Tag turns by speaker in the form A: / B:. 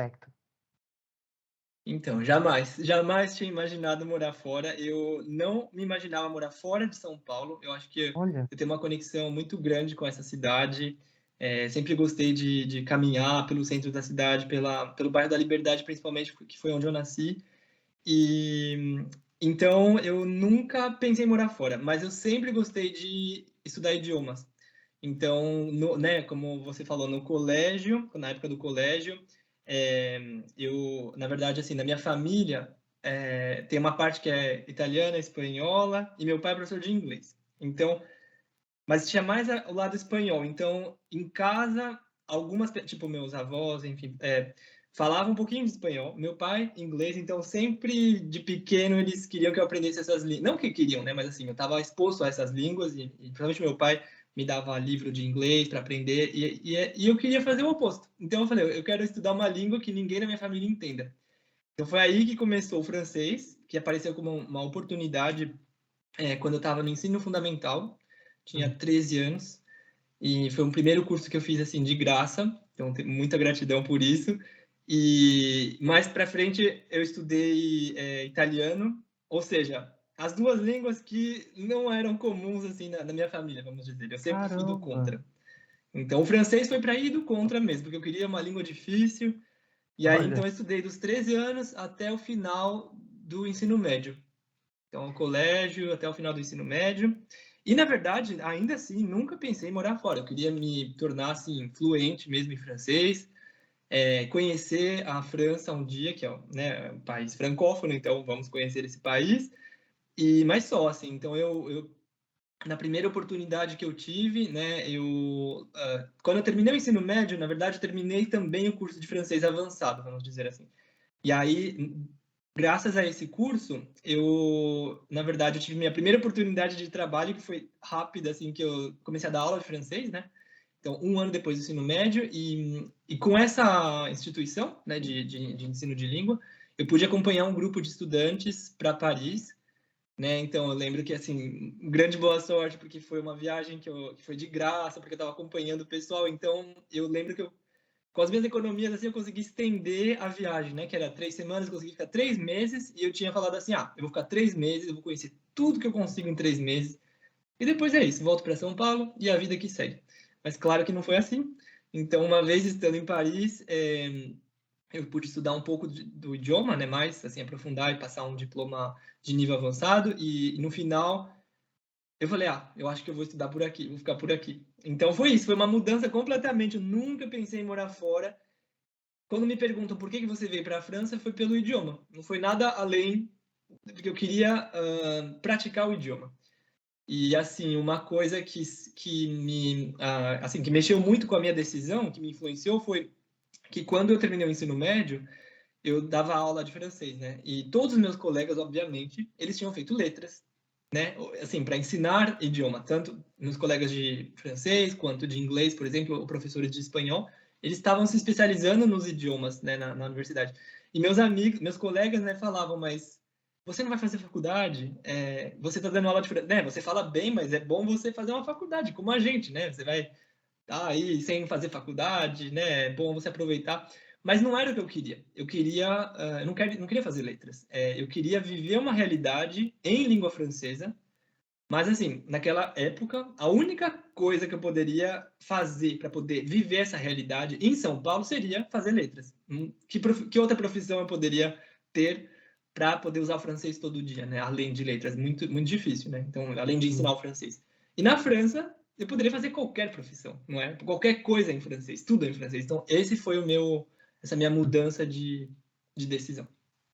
A: aspecto?
B: Então, jamais tinha imaginado morar fora. Eu não me imaginava morar fora de São Paulo. Eu acho que
A: Olha,
B: eu tenho uma conexão muito grande com essa cidade. Sempre gostei de caminhar pelo centro da cidade, pelo bairro da Liberdade, principalmente, que foi onde eu nasci. E então eu nunca pensei em morar fora, mas eu sempre gostei de estudar idiomas. Então, né, como você falou, no colégio, na época do colégio, eu, na verdade, assim, na minha família, tem uma parte que é italiana, espanhola, e meu pai é professor de inglês. Então, mas tinha mais o lado espanhol. Então, em casa, tipo, meus avós, enfim, falavam um pouquinho de espanhol. Meu pai, inglês. Então, sempre de pequeno, eles queriam que eu aprendesse essas línguas. Não que queriam, né? Mas, assim, eu estava exposto a essas línguas. E principalmente meu pai me dava livro de inglês para aprender. E eu queria fazer o oposto. Então, eu falei, eu quero estudar uma língua que ninguém na minha família entenda. Então, foi aí que começou o francês, que apareceu como uma oportunidade quando eu estava no ensino fundamental. Tinha
A: hum,
B: 13 anos. E foi um primeiro curso que eu fiz assim de graça, então tenho muita gratidão por isso. E mais para frente eu estudei italiano, ou seja, as duas línguas que não eram comuns assim na minha família, vamos dizer. Eu sempre fui do
A: caramba,
B: contra. Então o francês foi para ir do contra mesmo, porque eu queria uma língua difícil. E aí
A: olha,
B: então eu estudei dos 13 anos até o final do ensino médio. Então, o colégio até o final do ensino médio. E, na verdade, ainda assim, nunca pensei em morar fora. Eu queria me tornar, assim, fluente mesmo em francês, conhecer a França um dia, que é, né, um país francófono, então vamos conhecer esse país. Mas só, assim, então na primeira oportunidade que eu tive, né, quando eu terminei o ensino médio, na verdade, eu terminei também o curso de francês avançado, vamos dizer assim. E aí, graças a esse curso, na verdade, eu tive minha primeira oportunidade de trabalho, que foi rápida, assim, que eu comecei a dar aula de francês, né? Então, um ano depois do ensino médio, e com essa instituição, né, de ensino de língua, eu pude acompanhar um grupo de estudantes para Paris, né? Então, eu lembro que, assim, grande boa sorte, porque foi uma viagem que foi de graça, porque eu estava acompanhando o pessoal. Então, eu lembro que com as minhas economias, assim, eu consegui estender a viagem, né? Que era 3 semanas, eu consegui ficar 3 meses, e eu tinha falado assim, eu vou ficar 3 meses, eu vou conhecer tudo que eu consigo em 3 meses, e depois é isso, volto para São Paulo e a vida que segue. Mas claro que não foi assim. Então, uma vez estando em Paris, eu pude estudar um pouco do idioma, né? Mais, assim, aprofundar e passar um diploma de nível avançado, e no final eu falei, eu acho que eu vou estudar por aqui, vou ficar por aqui. Então foi isso, foi uma mudança completamente. Eu nunca pensei em morar fora. Quando me perguntam por que você veio para a França, foi pelo idioma. Não foi nada além, porque eu queria praticar o idioma. E assim, uma coisa que mexeu muito com a minha decisão, que me influenciou, foi que quando eu terminei o ensino médio, eu dava aula de francês, né? E todos os meus colegas, obviamente, eles tinham feito letras, né? Assim, para ensinar idioma, tanto meus colegas de francês quanto de inglês, por exemplo, ou professores de espanhol, eles estavam se especializando nos idiomas, né, na universidade. E meus amigos, meus colegas, né, falavam, mas você não vai fazer faculdade? Você está dando aula de francês, né? Você fala bem, mas é bom você fazer uma faculdade, como a gente, né? Você vai estar aí sem fazer faculdade, né? É bom você aproveitar. Mas não era o que eu queria. Eu queria, não queria fazer letras. Eu queria viver uma realidade em língua francesa. Mas assim, naquela época, a única coisa que eu poderia fazer para poder viver essa realidade em São Paulo seria fazer letras. Que outra profissão eu poderia ter para poder usar o francês todo dia, né? Além de letras, muito muito difícil, né? Então, além de ensinar
A: sim.
B: o francês. E na França, eu poderia fazer qualquer profissão, não é? Qualquer coisa em francês, tudo em francês. Então, essa minha mudança de decisão.